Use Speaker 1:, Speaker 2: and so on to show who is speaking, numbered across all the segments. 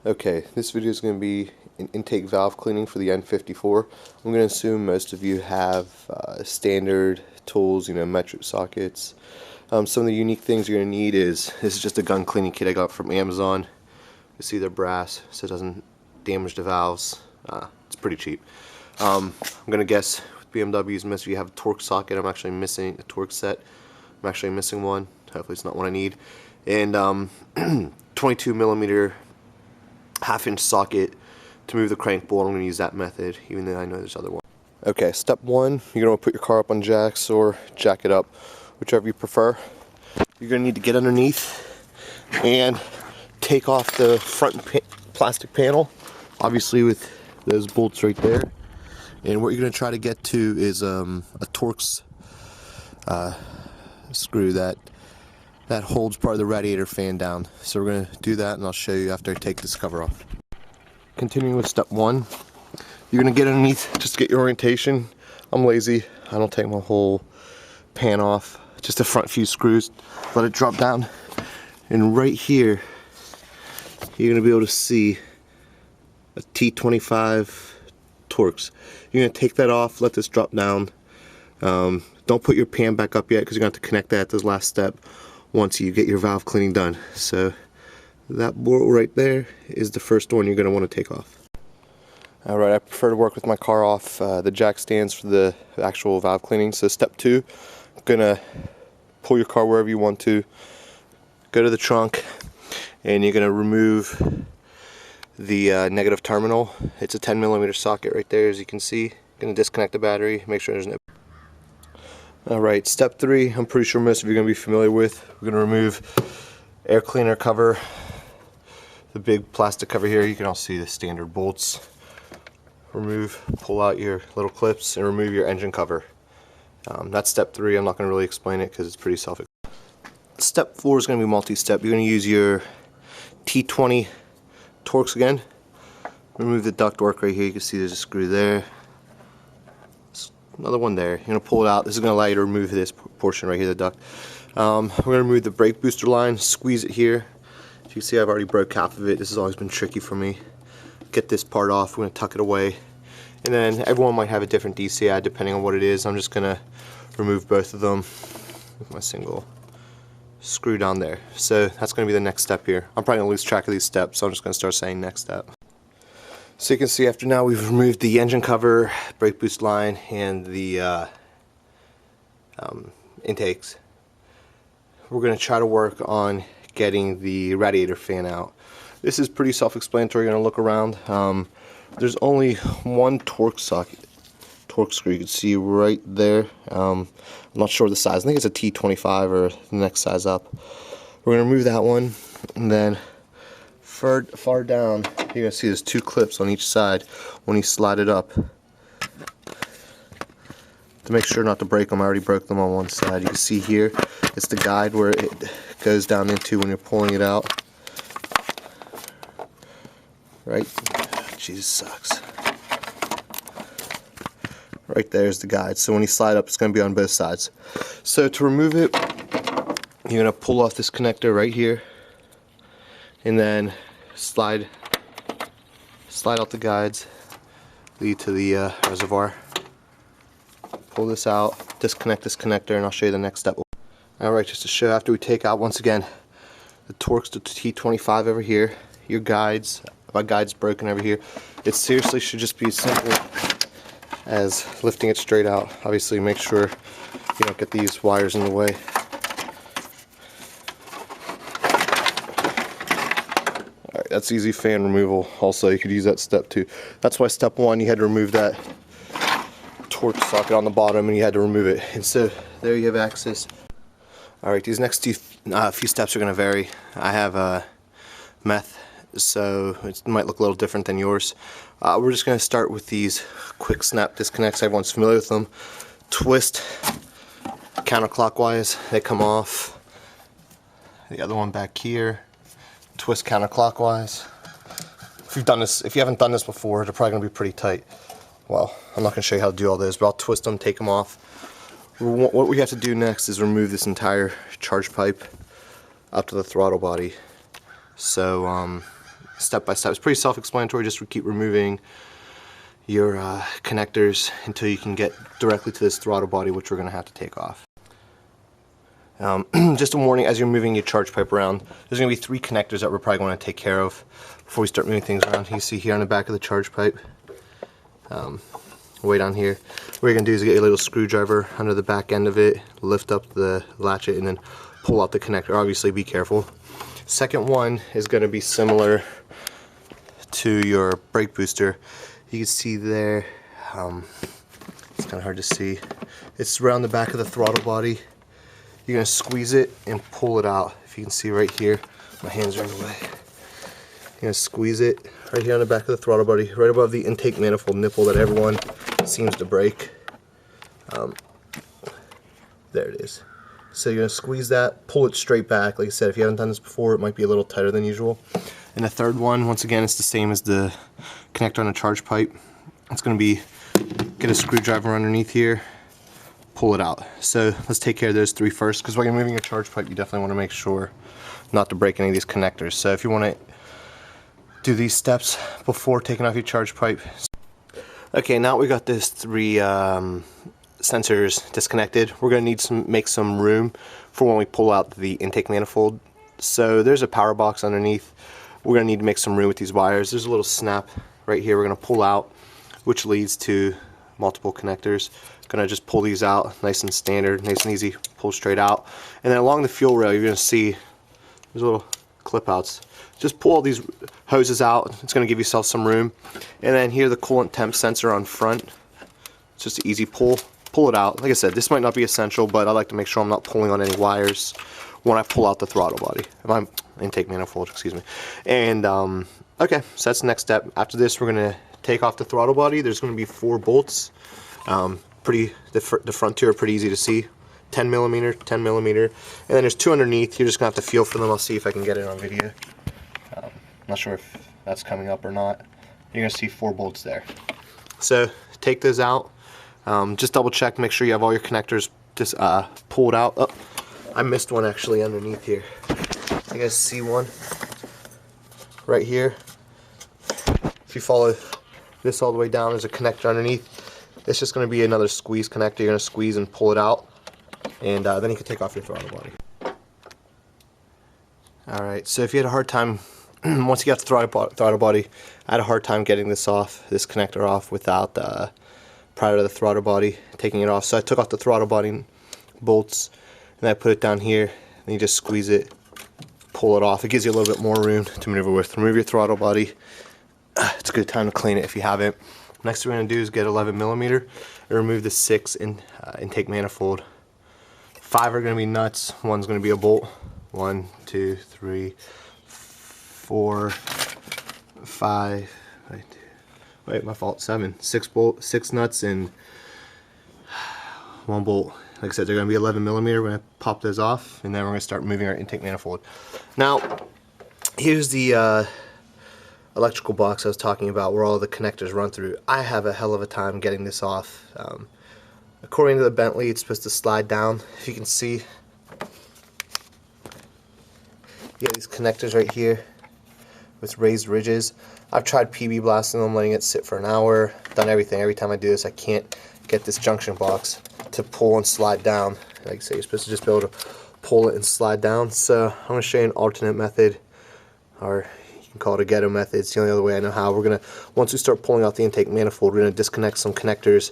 Speaker 1: Okay, this video is going to be an intake valve cleaning for the N54. I'm going to assume most of you have standard tools, metric sockets. Some of the unique things you're going to need is, this is just a gun cleaning kit I got from Amazon. You see they're brass, so it doesn't damage the valves. It's pretty cheap. I'm going to guess with BMWs, most of you have a torque socket. I'm actually missing a torque set. I'm actually missing one. Hopefully it's not what I need. And 22mm half-inch socket to move the crank bolt. I'm going to use that method, even though I know there's other ones. Okay, step one, you're going to put your car up on jacks or jack it up, whichever you prefer. You're going to need to get underneath and take off the front plastic panel, obviously with those bolts right there. And what you're going to try to get to is a Torx screw that holds part of the radiator fan down. So we're going to do that, and I'll show you after I take this cover off. Continuing with step one, you're going to get underneath just to get your orientation. I'm lazy, I don't take my whole pan off, just the front few screws, let it drop down, and right here you're going to be able to see a T25 Torx. You're going to take that off, let this drop down. Don't put your pan back up yet, because you're going to have to connect that at this last step once you get your valve cleaning done. So that bolt right there is the first one you're going to want to take off. Alright, I prefer to work with my car off the jack stands for the actual valve cleaning. So step two, I'm going to pull your car wherever you want to, go to the trunk, and you're going to remove the negative terminal. It's a 10mm socket right there, as you can see. Going to disconnect the battery, make sure there's no... Alright, step three, I'm pretty sure most of you are going to be familiar with. We're going to remove air cleaner cover, the big plastic cover here. You can all see the standard bolts. Pull out your little clips and remove your engine cover. That's step three. I'm not going to really explain it because it's pretty self-explanatory. Step four is going to be multi-step. You're going to use your T20 Torx again. Remove the duct work right here. You can see there's a screw there. Another one there. You're going to pull it out. This is going to allow you to remove this portion right here, the duct. We're going to remove the brake booster line, squeeze it here. As you can see, I've already broke half of it. This has always been tricky for me. Get this part off. We're going to tuck it away. And then everyone might have a different DCI depending on what it is. I'm just going to remove both of them with my single screw down there. So that's going to be the next step here. I'm probably going to lose track of these steps, so I'm just going to start saying next step. So you can see after now we've removed the engine cover, brake boost line, and the intakes. We're going to try to work on getting the radiator fan out. This is pretty self-explanatory. You're going to look around. There's only one Torx screw you can see right there. I'm not sure the size. I think it's a T25 or the next size up. We're going to remove that one, and then far down you're going to see there's two clips on each side when you slide it up. To make sure not to break them, I already broke them on one side. You can see here, it's the guide where it goes down into when you're pulling it out. Right? Jesus sucks. Right there's the guide. So when you slide up, it's going to be on both sides. So to remove it, you're going to pull off this connector right here, and then slide out the guides, lead to the reservoir. Pull this out, disconnect this connector, and I'll show you the next step. Alright, just to show, after we take out, once again, the Torx to T25 over here, your guides, my guide's broken over here. It seriously should just be as simple as lifting it straight out. Obviously make sure you don't get these wires in the way. Alright, that's easy fan removal. Also, you could use that step two. That's why step one, you had to remove that Torx socket on the bottom, and you had to remove it. And so there you have access. Alright, these next few steps are going to vary. I have meth, so it might look a little different than yours. We're just going to start with these quick snap disconnects. Everyone's familiar with them. Twist counterclockwise, they come off. The other one back here, twist counterclockwise. If you haven't done this before, they're probably going to be pretty tight. Well, I'm not going to show you how to do all those, but I'll twist them, take them off. What we have to do next is remove this entire charge pipe up to the throttle body. So step by step. It's pretty self-explanatory. Just keep removing your connectors until you can get directly to this throttle body, which we're going to have to take off. Just a warning, as you're moving your charge pipe around, there's going to be 3 connectors that we're probably going to take care of before we start moving things around. You can see here on the back of the charge pipe, way down here, what you're going to do is get your little screwdriver under the back end of it, lift up the latchet, and then pull out the connector. Obviously be careful. Second one is going to be similar to your brake booster. You can see there, it's kind of hard to see, it's around the back of the throttle body. You're going to squeeze it and pull it out. If you can see right here, my hands are in the way. You're going to squeeze it right here on the back of the throttle body, right above the intake manifold nipple that everyone seems to break. There it is. So you're going to squeeze that, pull it straight back. Like I said, if you haven't done this before, it might be a little tighter than usual. And the third one, once again, it's the same as the connector on the charge pipe. It's going to be, get a screwdriver underneath here, pull it out. So let's take care of those 3 first, because while you're moving your charge pipe, you definitely want to make sure not to break any of these connectors. So if you want to do these steps before taking off your charge pipe. Okay, now we got this 3 sensors disconnected. We're going to need to make some room for when we pull out the intake manifold. So there's a power box underneath. We're going to need to make some room with these wires. There's a little snap right here we're going to pull out, which leads to multiple connectors. Going to just pull these out, nice and standard, nice and easy, pull straight out. And then along the fuel rail, you're going to see there's little clip outs. Just pull all these hoses out. It's going to give yourself some room. And then here, the coolant temp sensor on front. It's just an easy pull. Pull it out. Like I said, this might not be essential, but I like to make sure I'm not pulling on any wires when I pull out the throttle body. If I'm intake manifold, excuse me. And okay, so that's the next step. After this, we're going to take off the throttle body. There's going to be 4 bolts. The front 2 are pretty easy to see. 10 millimeter, 10 millimeter, and then there's 2 underneath. You're just gonna have to feel for them. I'll see if I can get it on video. Not sure if that's coming up or not. You're gonna see 4 bolts there. So take those out. Just double check, make sure you have all your connectors just pulled out. Oh, I missed one actually underneath here. You guys see one right here? If you follow this all the way down, there's a connector underneath. It's just going to be another squeeze connector. You're going to squeeze and pull it out, and then you can take off your throttle body. Alright, so if you had a hard time, once you got the throttle body, I had a hard time getting this connector off without prior to the throttle body, taking it off. So I took off the throttle body bolts, and I put it down here, and you just squeeze it, pull it off. It gives you a little bit more room to maneuver with. Remove your throttle body. It's a good time to clean it if you haven't. Next thing we're going to do is get 11 millimeter and remove the 6 intake manifold. 5 are going to be nuts, 1's going to be a bolt. 1, 2, 3, 4, 5, wait, my fault, 7. 6 nuts and 1 bolt. Like I said, they're going to be 11 millimeter. We're going to pop those off, and then we're going to start moving our intake manifold. Now, here's the electrical box I was talking about where all the connectors run through. I have a hell of a time getting this off. According to the Bentley, it's supposed to slide down. If you can see, you got these connectors right here with raised ridges. I've tried PB blasting them, letting it sit for an hour, done everything. Every time I do this, I can't get this junction box to pull and slide down. Like I say, you're supposed to just be able to pull it and slide down. So I'm going to show you an alternate method, or you can call it a ghetto method. It's the only other way I know how. We're going to, once we start pulling out the intake manifold, we're going to disconnect some connectors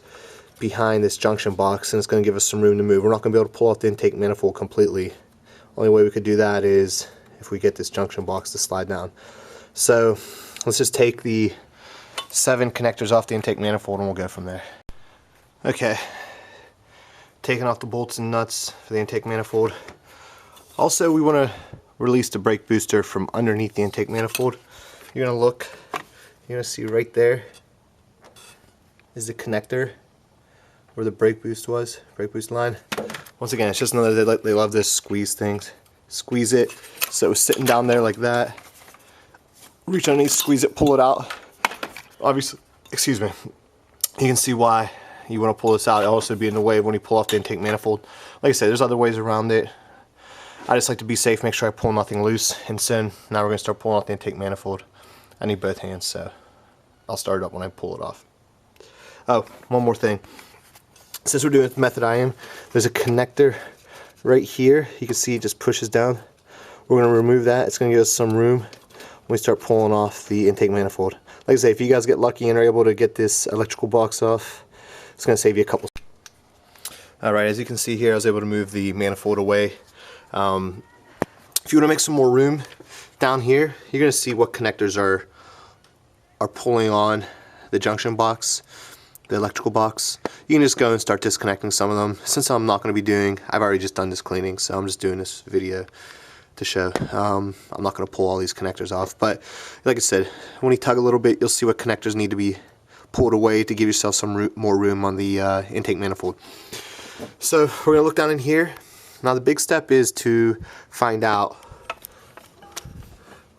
Speaker 1: behind this junction box, and it's going to give us some room to move. We're not going to be able to pull out the intake manifold completely. Only way we could do that is if we get this junction box to slide down. So let's just take the 7 connectors off the intake manifold and we'll go from there. Okay, taking off the bolts and nuts for the intake manifold. Also, we want to release the brake booster from underneath the intake manifold. You're going to look, you're going to see right there is the connector where the brake boost was, brake boost line. Once again, it's just another, they love this squeeze things. Squeeze it, so it was sitting down there like that. Reach underneath, squeeze it, pull it out. Obviously, excuse me, you can see why you want to pull this out. It'll also be in the way when you pull off the intake manifold. Like I said, there's other ways around it. I just like to be safe, make sure I pull nothing loose. And so now we're going to start pulling off the intake manifold. I need both hands, so I'll start it up when I pull it off. Oh, one more thing. Since we're doing it the method I am, there's a connector right here. You can see it just pushes down. We're going to remove that. It's going to give us some room when we start pulling off the intake manifold. Like I say, if you guys get lucky and are able to get this electrical box off, it's going to save you a couple. Alright, as you can see here, I was able to move the manifold away. If you want to make some more room down here, you're going to see what connectors are pulling on the junction box, the electrical box. You can just go and start disconnecting some of them. Since I'm not going to be doing, I've already just done this cleaning, so I'm just doing this video to show. I'm not going to pull all these connectors off, but like I said, when you tug a little bit, you'll see what connectors need to be pulled away to give yourself some more room on the intake manifold. So we're going to look down in here. Now the big step is to find out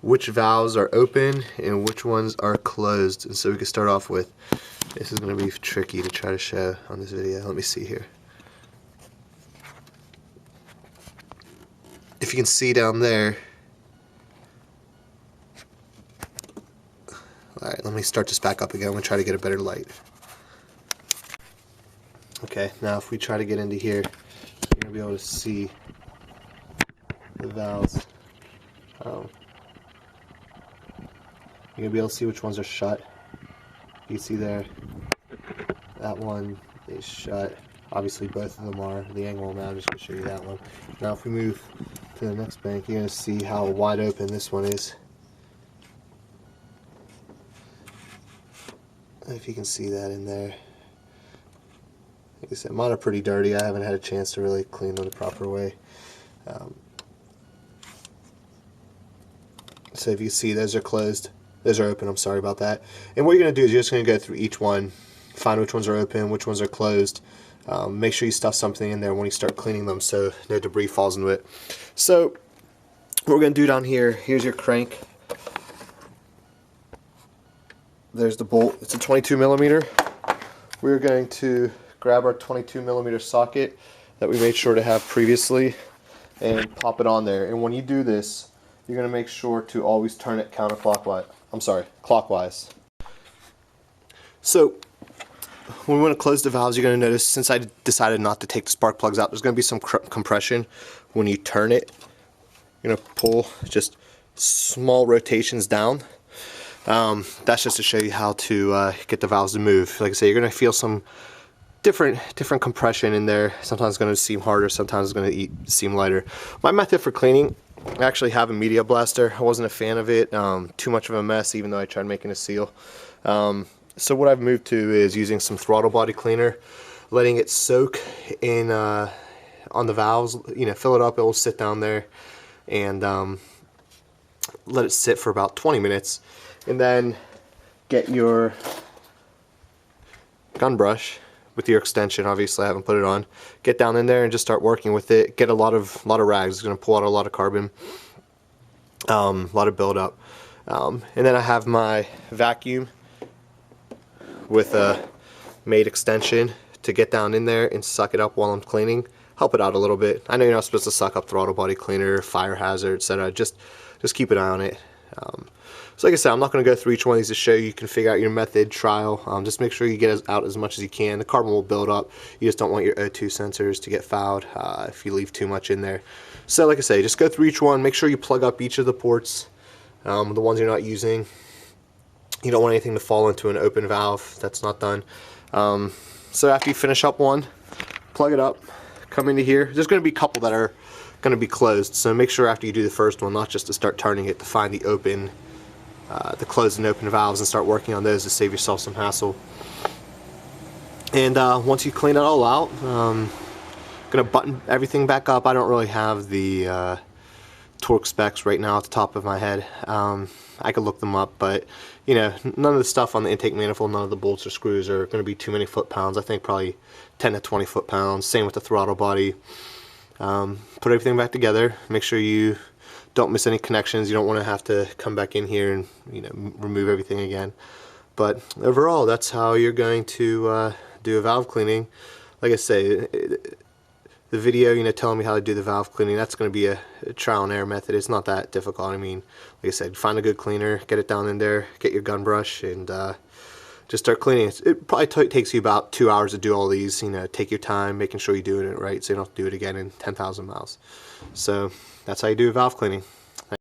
Speaker 1: which valves are open and which ones are closed. And so we can start off with, this is going to be tricky to try to show on this video. Let me see here. If you can see down there. Alright, let me start this back up again. I'm going to try to get a better light. Okay, now if we try to get into here, you're going to be able to see the valves. You're going to be able to see which ones are shut. You can see there, that one is shut. Obviously both of them are. The angle now, I'm just going to show you that one. Now if we move to the next bank, you're going to see how wide open this one is. If you can see that in there. Like I said, mine are pretty dirty. I haven't had a chance to really clean them the proper way. So if you see, those are closed. Those are open, I'm sorry about that. And what you're going to do is you're just going to go through each one, find which ones are open, which ones are closed. Make sure you stuff something in there when you start cleaning them so no debris falls into it. So what we're going to do down here, here's your crank. There's the bolt. It's a 22 millimeter. We're going to grab our 22 millimeter socket that we made sure to have previously and pop it on there. And when you do this, you're going to make sure to always turn it clockwise. So when we want to close the valves, you're going to notice, since I decided not to take the spark plugs out, there's going to be some compression when you turn it. You're going to pull just small rotations down. That's just to show you how to get the valves to move. Like I say, you're going to feel some different compression in there. Sometimes it's going to seem harder, sometimes it's going to seem lighter. My method for cleaning, I actually have a media blaster. I wasn't a fan of it. Too much of a mess, even though I tried making a seal. So what I've moved to is using some throttle body cleaner, letting it soak in on the valves. You know, fill it up, it will sit down there, and let it sit for about 20 minutes. And then get your gun brush with your extension. Obviously I haven't put it on. Get down in there and just start working with it. Get a lot of rags. It's going to pull out a lot of carbon, a lot of buildup. And then I have my vacuum with a made extension to get down in there and suck it up while I'm cleaning. Help it out a little bit. I know you're not supposed to suck up throttle body cleaner, fire hazard, etc. Just keep an eye on it. So like I said, I'm not going to go through each one of these to show you. You can figure out your method, trial. Just make sure you get out as much as you can. The carbon will build up. You just don't want your O2 sensors to get fouled if you leave too much in there. So like I say, just go through each one. Make sure you plug up each of the ports, the ones you're not using. You don't want anything to fall into an open valve that's not done. So after you finish up one, plug it up, come into here. There's going to be a couple that are going to be closed, so make sure after you do the first one, not just to start turning it, to find the open, the closed and open valves and start working on those to save yourself some hassle. And once you clean it all out, gonna button everything back up. I don't really have the torque specs right now at the top of my head. I could look them up, but you know, none of the stuff on the intake manifold, none of the bolts or screws are going to be too many foot-pounds. I think probably 10 to 20 foot-pounds. Same with the throttle body. Put everything back together. Make sure you don't miss any connections. You don't want to have to come back in here and, you know, remove everything again. But overall, that's how you're going to do a valve cleaning. Like I say, this the video, you know, telling me how to do the valve cleaning. That's going to be a trial and error method. It's not that difficult. I mean, like I said, find a good cleaner, get it down in there, get your gun brush, and just start cleaning. It probably takes you about 2 hours to do all these. You know, take your time, making sure you're doing it right, so you don't have to do it again in 10,000 miles. So that's how you do valve cleaning.